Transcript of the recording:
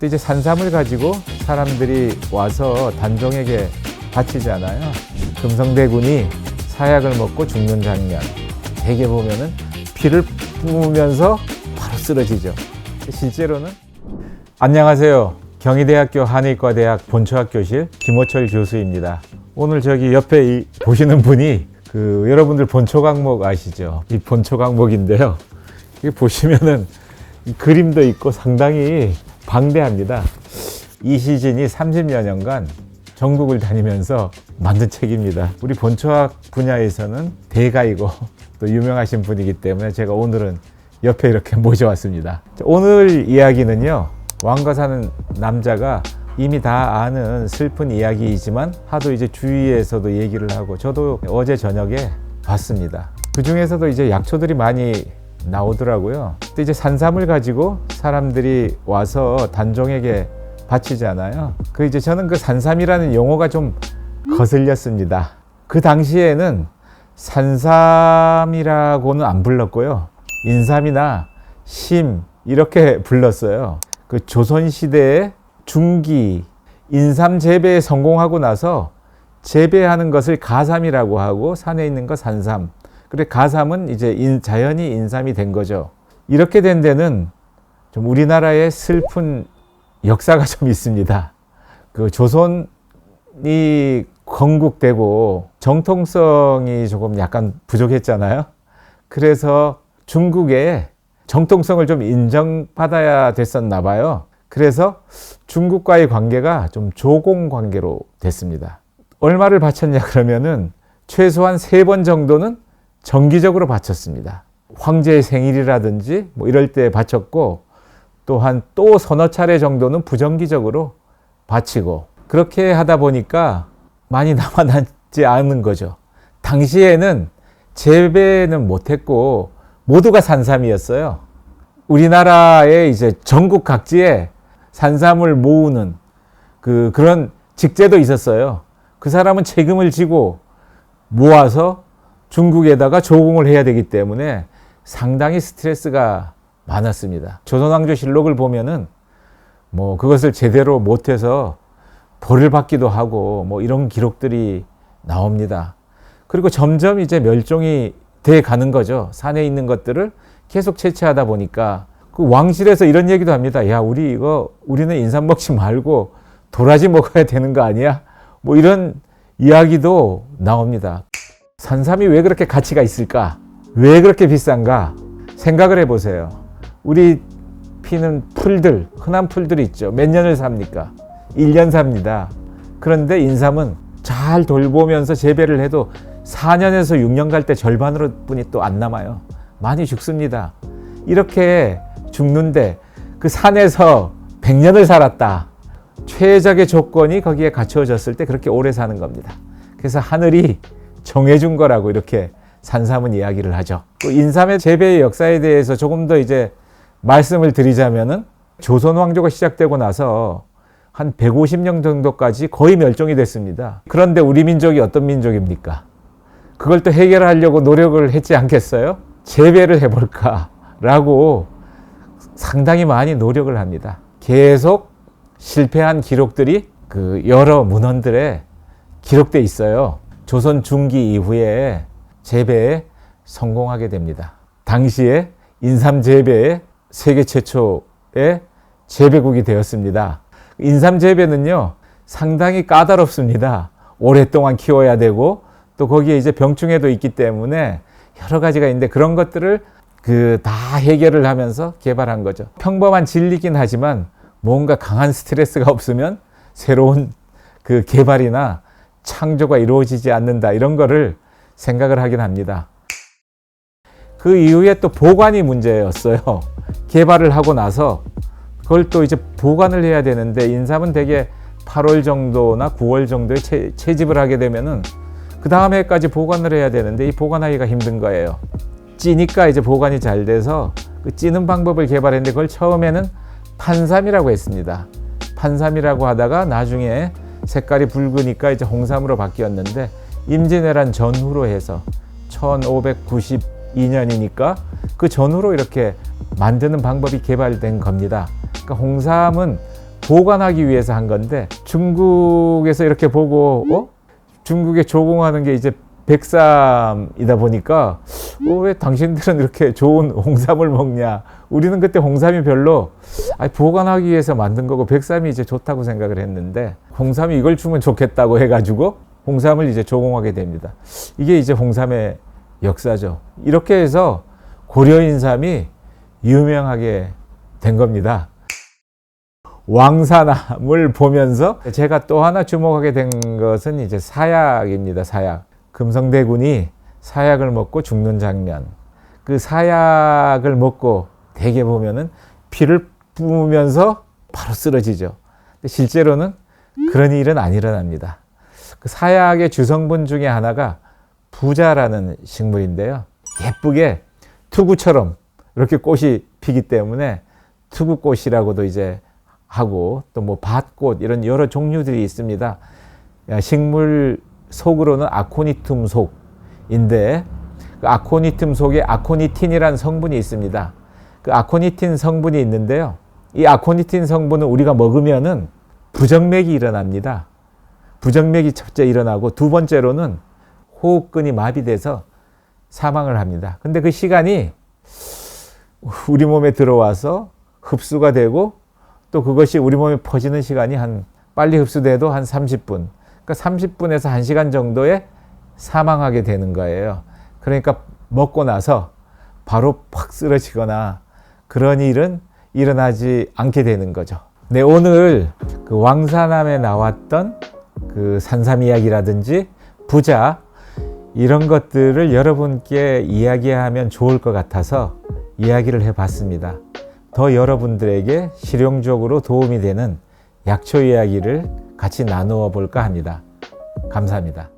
근데 이제 산삼을 가지고 사람들이 와서 단종에게 바치잖아요. 금성대군이 사약을 먹고 죽는 장면. 대개 보면은 피를 뿜으면서 바로 쓰러지죠. 실제로는. 안녕하세요. 경희대학교 한의과대학 본초학교실 김호철 교수입니다. 오늘 저기 옆에 보시는 분이 여러분들 본초 강목 아시죠? 이 본초 강목인데요. 이게 보시면은 이 그림도 있고 상당히 방대합니다. 이 시즌이 30여 년간 전국을 다니면서 만든 책입니다. 우리 본초학 분야에서는 대가이고 또 유명하신 분이기 때문에 제가 오늘은 옆에 이렇게 모셔왔습니다. 오늘 이야기는요, 왕과 사는 남자가 이미 다 아는 슬픈 이야기이지만 하도 이제 주위에서도 얘기를 하고 저도 어제 저녁에 봤습니다. 그 중에서도 이제 약초들이 많이 나오더라고요. 근데 이제 산삼을 가지고 사람들이 와서 단종에게 바치잖아요. 이제 저는 그 산삼이라는 용어가 좀 거슬렸습니다. 그 당시에는 산삼이라고는 안 불렀고요. 인삼이나 심 이렇게 불렀어요. 그 조선시대의 중기 인삼 재배에 성공하고 나서 재배하는 것을 가삼이라고 하고 산에 있는 거 산삼. 그래 가삼은 이제 자연히 인삼이 된 거죠. 이렇게 된 데는 좀 우리나라의 슬픈 역사가 좀 있습니다. 그 조선이 건국되고 정통성이 조금 약간 부족했잖아요. 그래서 중국에 정통성을 좀 인정받아야 됐었나 봐요. 그래서 중국과의 관계가 좀 조공 관계로 됐습니다. 얼마를 바쳤냐 그러면은 최소한 3번 정도는 정기적으로 바쳤습니다. 황제의 생일이라든지 뭐 이럴 때 바쳤고, 또한 또 서너 차례 정도는 부정기적으로 바치고, 그렇게 하다 보니까 많이 남아남지 않은 거죠. 당시에는 재배는 못했고 모두가 산삼이었어요. 우리나라의 이제 전국 각지에 산삼을 모으는 그런 직제도 있었어요. 그 사람은 책임을 지고 모아서 중국에다가 조공을 해야 되기 때문에 상당히 스트레스가 많았습니다. 조선왕조실록을 보면은 뭐 그것을 제대로 못해서 벌을 받기도 하고 뭐 이런 기록들이 나옵니다. 그리고 점점 이제 멸종이 돼 가는 거죠. 산에 있는 것들을 계속 채취하다 보니까 그 왕실에서 이런 얘기도 합니다. 야, 우리는 인삼 먹지 말고 도라지 먹어야 되는 거 아니야? 뭐 이런 이야기도 나옵니다. 산삼이 왜 그렇게 가치가 있을까? 왜 그렇게 비싼가? 생각을 해보세요. 우리 피는 풀들, 흔한 풀들이 있죠. 몇 년을 삽니까? 1년 삽니다. 그런데 인삼은 잘 돌보면서 재배를 해도 4년에서 6년 갈 때 절반으로 뿐이 또 안 남아요. 많이 죽습니다. 이렇게 죽는데 그 산에서 100년을 살았다. 최적의 조건이 거기에 갖춰졌을 때 그렇게 오래 사는 겁니다. 그래서 하늘이 정해준 거라고 이렇게 산삼은 이야기를 하죠. 또 인삼의 재배의 역사에 대해서 조금 더 이제 말씀을 드리자면은 조선 왕조가 시작되고 나서 한 150년 정도까지 거의 멸종이 됐습니다. 그런데 우리 민족이 어떤 민족입니까? 그걸 또 해결하려고 노력을 했지 않겠어요? 재배를 해볼까라고 상당히 많이 노력을 합니다. 계속 실패한 기록들이 여러 문헌들에 기록돼 있어요. 조선 중기 이후에 재배에 성공하게 됩니다. 당시에 인삼 재배의 세계 최초의 재배국이 되었습니다. 인삼 재배는요, 상당히 까다롭습니다. 오랫동안 키워야 되고, 또 거기에 이제 병충해도 있기 때문에 여러 가지가 있는데 그런 것들을 다 해결을 하면서 개발한 거죠. 평범한 진리긴 하지만 뭔가 강한 스트레스가 없으면 새로운 개발이나 창조가 이루어지지 않는다. 이런 거를 생각을 하긴 합니다. 그 이후에 또 보관이 문제였어요. 개발을 하고 나서 그걸 또 이제 보관을 해야 되는데 인삼은 대개 8월 정도나 9월 정도에 채집을 하게 되면은 그 다음 해까지 보관을 해야 되는데 이 보관하기가 힘든 거예요. 찌니까 이제 보관이 잘 돼서 그 찌는 방법을 개발했는데 그걸 처음에는 판삼이라고 했습니다. 판삼이라고 하다가 나중에 색깔이 붉으니까 이제 홍삼으로 바뀌었는데 임진왜란 전후로 해서 1592년이니까 그 전후로 이렇게 만드는 방법이 개발된 겁니다. 그러니까 홍삼은 보관하기 위해서 한 건데 중국에서 이렇게 보고 중국에 조공하는 게 이제 백삼이다 보니까 왜 당신들은 이렇게 좋은 홍삼을 먹냐. 우리는 그때 홍삼이 별로 보관하기 위해서 만든 거고 백삼이 이제 좋다고 생각을 했는데 홍삼이 이걸 주면 좋겠다고 해가지고 홍삼을 이제 조공하게 됩니다. 이게 이제 홍삼의 역사죠. 이렇게 해서 고려인삼이 유명하게 된 겁니다. 왕사남을 보면서 제가 또 하나 주목하게 된 것은 이제 사약입니다. 사약. 금성대군이 사약을 먹고 죽는 장면. 그 사약을 먹고 대개 보면은 피를 뿜으면서 바로 쓰러지죠. 실제로는 그런 일은 안 일어납니다. 그 사약의 주성분 중에 하나가 부자라는 식물인데요. 예쁘게 투구처럼 이렇게 꽃이 피기 때문에 투구꽃이라고도 이제 하고 또 뭐 밭꽃 이런 여러 종류들이 있습니다. 식물 속으로는 아코니툼 속인데 그 아코니툼 속에 아코니틴이라는 성분이 있습니다. 그 아코니틴 성분이 있는데요. 이 아코니틴 성분은 우리가 먹으면은 부정맥이 일어납니다. 부정맥이 첫째 일어나고 두 번째로는 호흡근이 마비돼서 사망을 합니다. 근데 그 시간이 우리 몸에 들어와서 흡수가 되고 또 그것이 우리 몸에 퍼지는 시간이 빨리 흡수돼도 한 30분. 그러니까 30분에서 1시간 정도에 사망하게 되는 거예요. 그러니까 먹고 나서 바로 팍 쓰러지거나 그런 일은 일어나지 않게 되는 거죠. 네, 오늘 그 왕사남에 나왔던 그 산삼 이야기라든지 부자 이런 것들을 여러분께 이야기하면 좋을 것 같아서 이야기를 해봤습니다. 더 여러분들에게 실용적으로 도움이 되는 약초 이야기를 같이 나누어 볼까 합니다. 감사합니다.